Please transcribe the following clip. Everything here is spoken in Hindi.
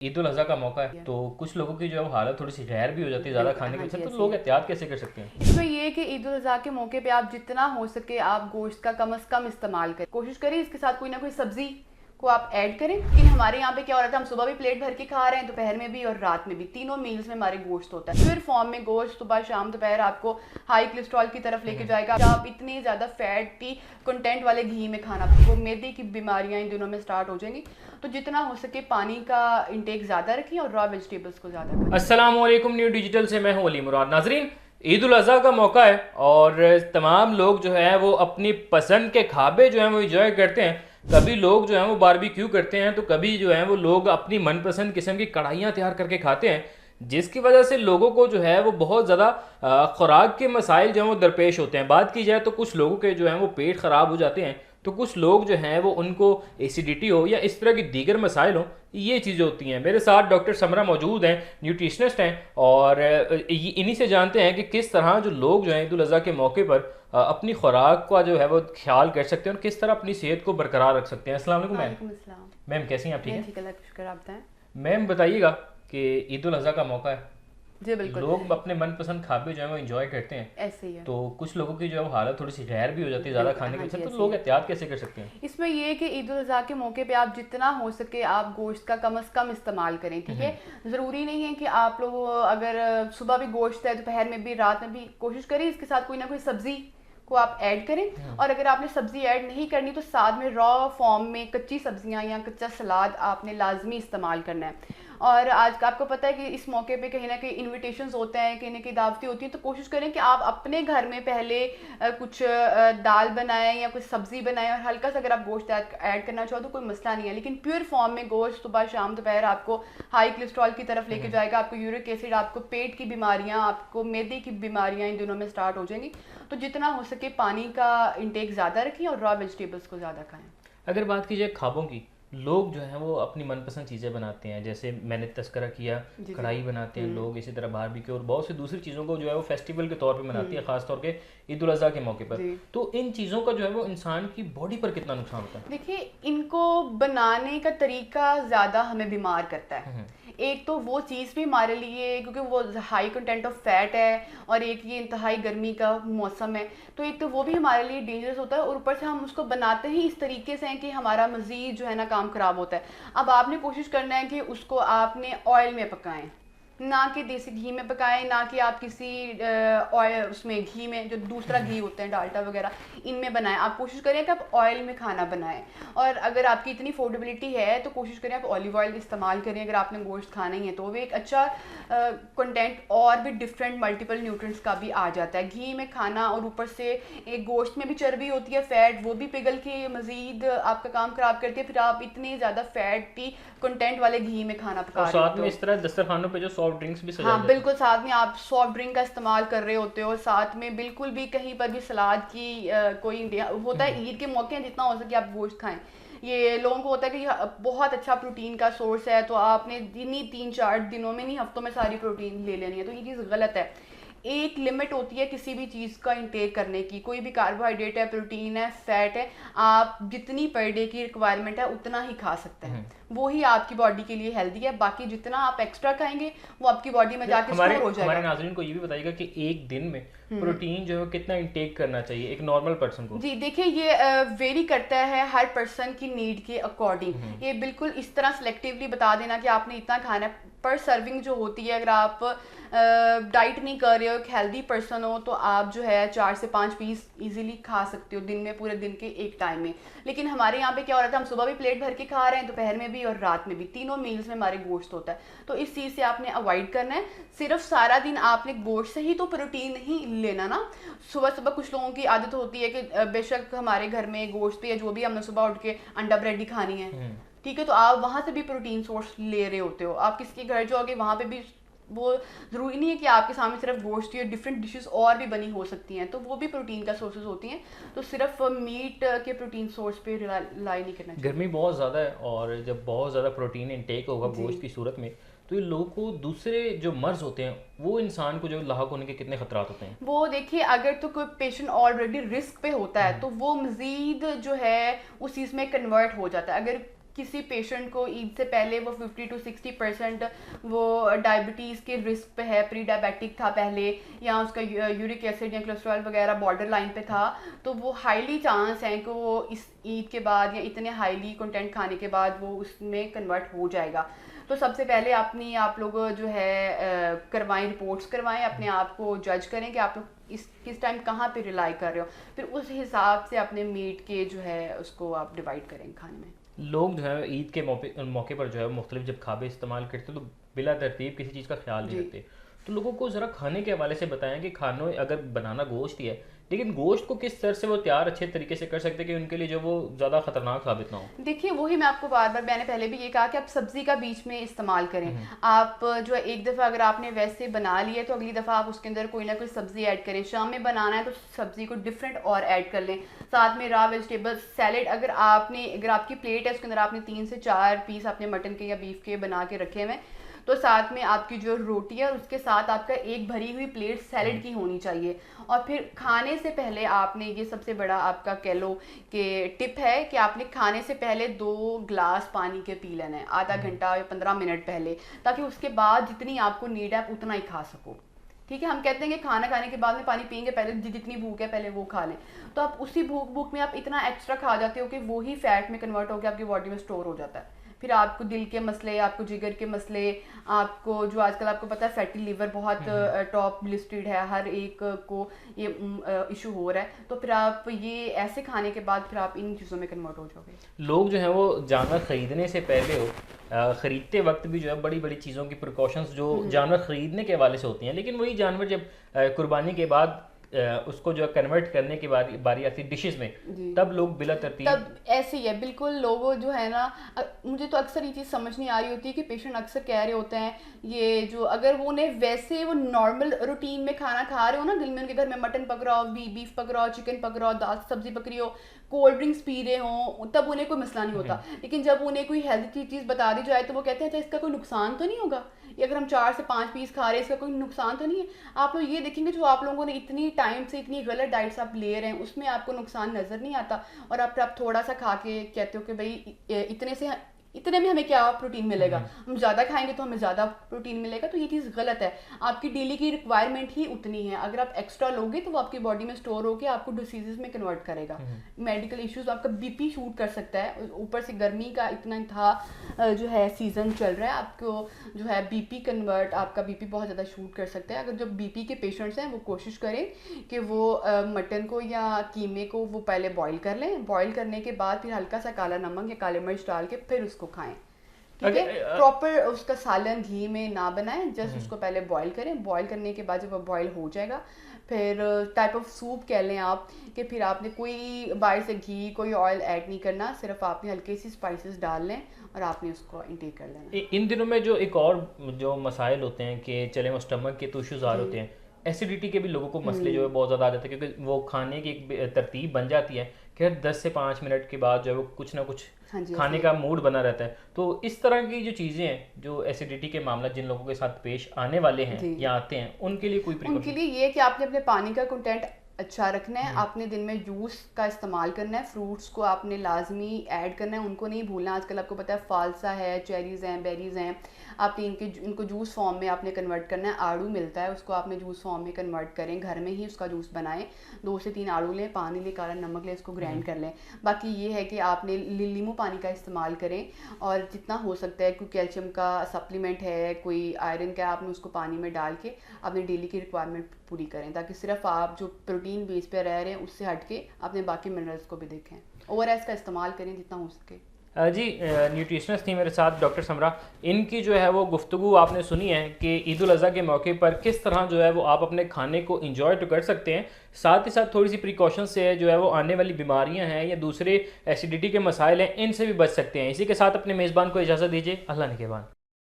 ईद उल अज़हा का मौका है तो कुछ लोगों की जो है वो हालत थोड़ी सी गैर भी हो जाती है ज़्यादा खाने की हाँ वजह जी, से, तो ऐसे ही लोग है। एहतियात कैसे कर सकते हैं? इसमें ये है कि ईद उल अज़हा के मौके पे आप जितना हो सके आप गोश्त का कम से कम इस्तेमाल करें। कोशिश करें इसके साथ कोई ना कोई सब्जी को आप ऐड करें। लेकिन हमारे यहाँ पे क्या हो रहा था, हम सुबह भी प्लेट भर के खा रहे हैं, दोपहर में भी और रात में भी, तीनों मील्स में हमारे गोश्त होता है। प्योर फॉर्म में गोश्त सुबह शाम दोपहर आपको हाई कोलेस्ट्रॉल की तरफ लेके जाएगा। आप इतने ज़्यादा फैटी कंटेंट वाले घी में खाना, वो मैदे की बीमारियाँ इन दिनों में स्टार्ट हो जाएंगी। तो जितना हो सके पानी का इंटेक ज़्यादा रखें और रॉ वेजिटेबल्स को ज़्यादा खाएं। अस्सलाम वालेकुम, न्यू डिजिटल से मैं हूं अली मुराद। नाजरीन, ईद उल अज़हा का मौका है और तमाम लोग जो है वो अपनी पसंद के खाबे जो हैं वो इंजॉय करते हैं। कभी लोग जो हैं वो बारबेक्यू करते हैं, तो कभी जो है वो लोग अपनी मनपसंद किस्म की कढ़ाइयाँ तैयार करके खाते हैं, जिसकी वजह से लोगों को जो है वो बहुत ज़्यादा खुराक के मसाइल जो हैं वो दरपेश होते हैं। बात की जाए तो कुछ लोगों के जो हैं वो पेट ख़राब हो जाते हैं, तो कुछ लोग जो हैं वो उनको एसिडिटी हो या इस तरह की दीगर मसाइल हो, ये चीज़ें होती हैं। मेरे साथ डॉक्टर समरा मौजूद हैं, न्यूट्रिशनिस्ट हैं, और इन्हीं से जानते हैं कि किस तरह जो लोग जो हैं ईद उल अज़हा के मौके पर अपनी खुराक का जो है वो ख्याल कर सकते हैं और किस तरह अपनी सेहत को बरकरार रख सकते हैं। अस्सलाम वालेकुम मैम। वालेकुम अस्सलाम। मैम कैसी हैं आप? ठीक मैं है ठीक, अल्लाह का शुक्र, आप बताएं। मैम, बताइएगा कि ईद उल अज़हा का मौका है, जी बिल्कुल, लोग अपने मनपसंद खाबे जो है वो इंजॉय करते हैं, ऐसे ही है। तो कुछ लोगों की जो है वो हालत थोड़ी सी गैर भी हो जाती है ज़्यादा बिल्कुल, खाने की हाँ वजह जी, से, तो ऐसे ही लोग है। एहतियात कैसे कर सकते हैं? इसमें ये है कि ईद उल अज़हा के मौके पे आप जितना हो सके आप गोश्त का कम से कम इस्तेमाल करें, ठीक है। ज़रूरी नहीं है कि आप लोग अगर सुबह भी गोश्त है, दोपहर में भी, रात में भी, कोशिश करें इसके साथ कोई ना कोई सब्जी को आप ऐड करें। और अगर आपने सब्जी ऐड नहीं करनी तो साथ में रॉ फॉर्म में कच्ची सब्जियां या कच्चा सलाद आपने लाजमी इस्तेमाल करना है। और आज का आपको पता है कि इस मौके पे कहीं ना कहीं इनविटेशंस होते हैं, कहीं ना कहीं दावतें होती हैं, तो कोशिश करें कि आप अपने घर में पहले कुछ दाल बनाएं या कुछ सब्जी बनाएं, और हल्का सा अगर आप गोश्त ऐड करना चाहो तो कोई मसला नहीं है। लेकिन प्योर फॉर्म में गोश्त सुबह शाम दोपहर आपको हाई कोलेस्ट्रॉल की तरफ लेके जाएगा, आपको यूरिक एसिड, आपको पेट की बीमारियां, आपको मैदे की बीमारियां इन दिनों में स्टार्ट हो जाएंगी। तो जितना हो सके पानी का इंटेक ज़्यादा रखें और रॉ वेजिटेबल्स को ज़्यादा खाएं। अगर बात की जाए ख्वाबों की, लोग जो हैं वो अपनी मनपसंद चीज़ें बनाते हैं, जैसे मैंने तस्करा किया, जी जी। कढ़ाई बनाते हैं लोग, इसी तरह बारबेक्यू और बहुत सी दूसरी चीज़ों को जो है वो फेस्टिवल के तौर पे मनाती है, ख़ास तौर के ईद उल अज़हा के मौके पर। जी तो इन चीज़ों का जो है वो इंसान की बॉडी पर कितना नुकसान होता देखिए, इनको बनाने का तरीका ज़्यादा हमें बीमार करता है। एक तो वो चीज़ भी हमारे लिए, क्योंकि वो हाई कंटेंट ऑफ फैट है, और एक ये इंतहाई गर्मी का मौसम है, तो एक तो वो भी हमारे लिए डेंजरस होता है, और ऊपर से हम उसको बनाते ही इस तरीके से हैं कि हमारा मज़ीद जो है ना काम ख़राब होता है। अब आपने कोशिश करना है कि उसको आपने ऑयल में पकाएं, ना कि देसी घी में पकाएं, ना कि आप किसी ऑयल उसमें घी में, जो दूसरा घी होता है डाल्डा वगैरह, इनमें बनाएं। आप कोशिश करें कि आप ऑयल में खाना बनाएं, और अगर आपकी इतनी अफोर्डेबिलिटी है तो कोशिश करें आप ऑलिव ऑयल इस्तेमाल करें अगर आपने गोश्त खाना ही है। तो वो एक अच्छा कंटेंट और भी डिफरेंट मल्टीपल न्यूट्रिएंट्स का भी आ जाता है घी में खाना, और ऊपर से एक गोश्त में भी चर्बी होती है, फैट, वो भी पिघल के मजीद आपका काम खराब करती है। फिर आप इतने ज़्यादा फैटी कंटेंट वाले घी में खाना है? और पका रहे साथ होते में हो। इस तरह दस्तरखानों पे जो सॉफ्ट ड्रिंक्स भी सजाए हाँ जाते हैं। बिल्कुल, साथ में आप सॉफ्ट ड्रिंक का इस्तेमाल कर रहे होते हो, साथ में बिल्कुल भी कहीं पर भी सलाद की कोई होता है। ईद के मौके हैं, जितना हो सके आप गोश्त खाएं। ये लोगों को होता है कि बहुत अच्छा प्रोटीन का सोर्स है, तो आपने इन्हीं 3-4 दिनों में नहीं, हफ्तों में सारी प्रोटीन ले लेनी है, तो ये चीज़ गलत है। एक लिमिट होती है किसी भी चीज़ का इंटेक करने की। कोई भी कार्बोहाइड्रेट है, प्रोटीन है, फैट है, आप जितनी पर डे की रिक्वायरमेंट है उतना ही खा सकते हैं, वो ही आपकी बॉडी के लिए हेल्दी है। बाकी जितना आप एक्स्ट्रा खाएंगे वो आपकी बॉडी में जाके हमारे स्टोर हो हमारे जाएगा। नाज़रीन को ये भी बताइएगा कि एक दिन में प्रोटीन जो है वो कितना इंटेक करना चाहिए एक नॉर्मल पर्सन को? जी देखिए, ये वेरी करता है हर पर्सन की नीड के अकॉर्डिंग। ये बिल्कुल इस तरह सेलेक्टिवली बता देना कि आपने इतना खाना है। पर सर्विंग जो होती है, अगर आप डाइट नहीं कर रहे हो, एक हेल्दी पर्सन हो, तो आप जो है 4 से 5 पीस इजीली खा सकते हो दिन में, पूरे दिन के एक टाइम में। लेकिन हमारे यहाँ पे क्या हो रहा था, हम सुबह भी प्लेट भर के खा रहे हैं, दोपहर में भी और रात में भी, तीनों मील्स में हमारे गोश्त होता है। तो इस चीज़ से आपने अवॉइड करना है। सिर्फ सारा दिन आपने गोश्त से ही तो प्रोटीन नहीं लेना ना। सुबह सुबह कुछ लोगों की आदत होती है कि बेशक हमारे घर में गोश्त या जो भी, हमने सुबह उठ के अंडा ब्रेड ही खानी है, ठीक है, तो आप वहाँ से भी प्रोटीन सोर्स ले रहे होते हो। आप किसी के घर जाओगे, वहाँ पे भी वो ज़रूरी नहीं है कि आपके सामने सिर्फ गोश्त या डिफरेंट डिशेस और भी बनी हो सकती हैं, तो वो भी प्रोटीन का सोर्सेज होती हैं। तो सिर्फ मीट के प्रोटीन सोर्स पे रिलाई नहीं करना चाहिए। गर्मी बहुत ज़्यादा है, और जब बहुत ज़्यादा प्रोटीन इंटेक होगा जी गोश्त की सूरत में, तो ये लोगों को दूसरे जो मर्ज होते हैं वो इंसान को जो लाक होने के कितने खतरात होते हैं? वो देखिए, अगर तो कोई पेशेंट ऑलरेडी रिस्क पे होता है तो वो मज़ीद जो है उस चीज़ में कन्वर्ट हो जाता है। अगर किसी पेशेंट को ईद से पहले वो 50 to 60% वो डायबिटीज़ के रिस्क पे है, प्री डायबिटिक था पहले, या उसका यूरिक एसिड या कोलेस्ट्रॉल वगैरह बॉर्डर लाइन पे था, तो वो हाईली चांस है कि वो इस ईद के बाद या इतने हाईली कंटेंट खाने के बाद वो उसमें कन्वर्ट हो जाएगा। तो सबसे पहले आप लोग जो है करवाएं, रिपोर्ट्स करवाएं, अपने आप को जज करें कि आप लोग किस टाइम कहाँ पे रिलाई कर रहे हो, फिर उस हिसाब से अपने मीट के जो है उसको आप डिवाइड करें खाने में। लोग जो है ईद के मौके पर जो है मुख्तलिफ जब खाबे इस्तेमाल करते हैं तो बिला तरतीब किसी चीज़ का ख्याल नहीं रखते। तो लोगों को ज़रा खाने के हवाले से बताएं कि खानों अगर बनाना गोश्त ही है, लेकिन गोश्त को किस तरह से वो तैयार अच्छे तरीके से कर सकते हैं कि उनके लिए जो वो ज़्यादा खतरनाक साबित ना हो। देखिए वही मैं आपको बार बार, मैंने पहले भी ये कहा कि आप सब्जी का बीच में इस्तेमाल करें। आप जो है एक दफ़ा अगर आपने वैसे बना लिया तो अगली दफ़ा आप उसके अंदर कोई ना कोई सब्जी ऐड करें। शाम में बनाना है तो सब्जी को डिफरेंट और ऐड कर लें, साथ में रॉ वेजिटेबल सैलेड। अगर आपकी प्लेट है उसके अंदर आपने 3 से 4 पीस अपने मटन के या बीफ के बना के रखे हुए, तो साथ में आपकी जो रोटी है उसके साथ आपका एक भरी हुई प्लेट सैलेड की होनी चाहिए। और फिर खाने से पहले आपने, ये सबसे बड़ा आपका कह लो कि टिप है कि आपने खाने से पहले 2 ग्लास पानी के पी लेना है, आधा घंटा या 15 मिनट पहले, ताकि उसके बाद जितनी आपको नीड है आप उतना ही खा सको। ठीक है, हम कहते हैं कि खाना खाने के बाद में पानी पियेंगे, पहले जितनी भूख है पहले वो खा लें, तो आप उसी भूख में आप इतना एक्स्ट्रा खा जाते हो कि वो ही फैट में कन्वर्ट होकर आपकी बॉडी में स्टोर हो जाता है। फिर आपको दिल के मसले, आपको जिगर के मसले, आपको जो आजकल आपको पता है फैटी लिवर बहुत टॉप लिस्टेड है, हर एक को ये इशू हो रहा है, तो फिर आप ये ऐसे खाने के बाद फिर आप इन चीज़ों में कन्वर्ट हो जाओगे। लोग जो है वो जानवर ख़रीदने से पहले ख़रीदते वक्त भी जो है बड़ी बड़ी चीज़ों की प्रिकॉशंस जो जानवर ख़रीदने के हवाले से होती हैं, लेकिन वही जानवर जब कुर्बानी के बाद उसको जो कन्वर्ट करने की बारी आती है डिशेस में, तब लोग बिला तरतीब तब ऐसे ही है बिल्कुल। लोगों जो है ना, मुझे तो अक्सर ये चीज़ समझ नहीं आ रही होती है कि पेशेंट अक्सर कह रहे होते हैं ये जो, अगर वो उन्हें वैसे वो नॉर्मल रूटीन में खाना खा रहे हो ना, दिन में उनके घर में मटन पक रहा हो, बीफ पक रहा हो, चिकन पक रहा हो, दाल सब्जी पक रही हो, कोल्ड ड्रिंक्स पी रहे हो, तब उन्हें कोई मसला नहीं होता। लेकिन जब उन्हें कोई हेल्थी चीज़ बता दी जाए तो वो कहते हैं अच्छा इसका कोई नुकसान तो नहीं होगा, ये अगर हम 4 से 5 पीस खा रहे हैं इसका कोई नुकसान तो नहीं है। आप लोग ये देखेंगे जो आप लोगों ने इतनी टाइम से इतनी गलत डाइट्स आप ले रहे हैं उसमें आपको नुकसान नज़र नहीं आता, और आप थोड़ा सा खा के कहते हो कि भाई इतने में हमें क्या प्रोटीन मिलेगा, हम ज़्यादा खाएंगे तो हमें ज़्यादा प्रोटीन मिलेगा, तो ये चीज़ गलत है। आपकी डेली की रिक्वायरमेंट ही उतनी है, अगर आप एक्स्ट्रा लोगे तो वो आपकी बॉडी में स्टोर होकर आपको डिसीजेस में कन्वर्ट करेगा, मेडिकल इश्यूज, आपका बीपी शूट कर सकता है। ऊपर से गर्मी का इतना था जो है सीज़न चल रहा है, आपको जो है बीपी कन्वर्ट, आपका बीपी बहुत ज़्यादा शूट कर सकता है। अगर जो बीपी के पेशेंट्स हैं वो कोशिश करें कि वो मटन को या कीमे को वो पहले बॉईल कर लें, बॉईल करने के बाद फिर हल्का सा काला नमक या काले मिर्च डाल के फिर उसको खाएं। ठीक है, प्रॉपर उसका सालन घी में ना बनाएं, जस्ट उसको पहले बॉईल करें। बॉईल करने के बाद जब वो बॉईल हो जाएगा फिर टाइप ऑफ सूप कह लें आप, कि फिर आपने कोई बाहर से घी कोई ऑयल ऐड नहीं करना, सिर्फ आपने हल्के सी स्पाइसेस डाल लें और आपने उसको इंटेक कर लेना। इन दिनों में जो एक और जो मसाइल होते हैं कि चले वो स्टमक के तो इश्यूज आ रहे होते हैं, एसिडिटी के भी लोगों को मसले जो है बहुत ज़्यादा आ जाते हैं, क्योंकि वो खाने की एक तरतीब बन जाती है कि 10 से 5 मिनट के बाद जो है वो कुछ ना कुछ खाने का मूड बना रहता है। तो इस तरह की जो चीज़ें हैं जो एसिडिटी के मामला जिन लोगों के साथ पेश आने वाले हैं या आते हैं, उनके लिए कोई प्रिकॉशन? उनके लिए ये कि आपने अपने पानी का कंटेंट अच्छा रखना है, आपने दिन में जूस का इस्तेमाल करना है, फ्रूट्स को आपने लाजमी ऐड करना है, उनको नहीं भूलना। आजकल आपको पता है फालसा है, चेरीज़ हैं, बेरीज़ हैं, आपने इनको जूस फॉर्म में आपने कन्वर्ट करना है। आड़ू मिलता है, उसको आपने जूस फॉर्म में कन्वर्ट करें, घर में ही उसका जूस बनाएं। 2 से 3 आड़ू लें, पानी लें, काला नमक लें, इसको ग्राइंड कर लें। बाकी ये है कि आपने नींबू पानी का इस्तेमाल करें, और जितना हो सकता है कोई कैल्शियम का सप्लीमेंट है, कोई आयरन का, आपने उसको पानी में डाल के अपनी डेली की रिक्वायरमेंट पूरी करें, ताकि सिर्फ आप जो प्रोटीन बेस पे रह रहे हैं उससे हट के अपने बाकी मिनरल्स को भी देखें। ओआरएस का इस्तेमाल करें जितना हो सके। जी, न्यूट्रिशनिस्ट थी मेरे साथ डॉक्टर समरा। इनकी जो है वो गुफ्तगू आपने सुनी है कि ईद उल अज़हा के मौके पर किस तरह जो है वो आप अपने खाने को इंजॉय तो कर सकते हैं, साथ ही साथ थोड़ी सी प्रिकॉशन से जो है वो आने वाली बीमारियां हैं या दूसरे एसिडिटी के मसाइल हैं इनसे भी बच सकते हैं। इसी के साथ अपने मेज़बान को इजाज़त दीजिए। अल्लाह ने के बाद।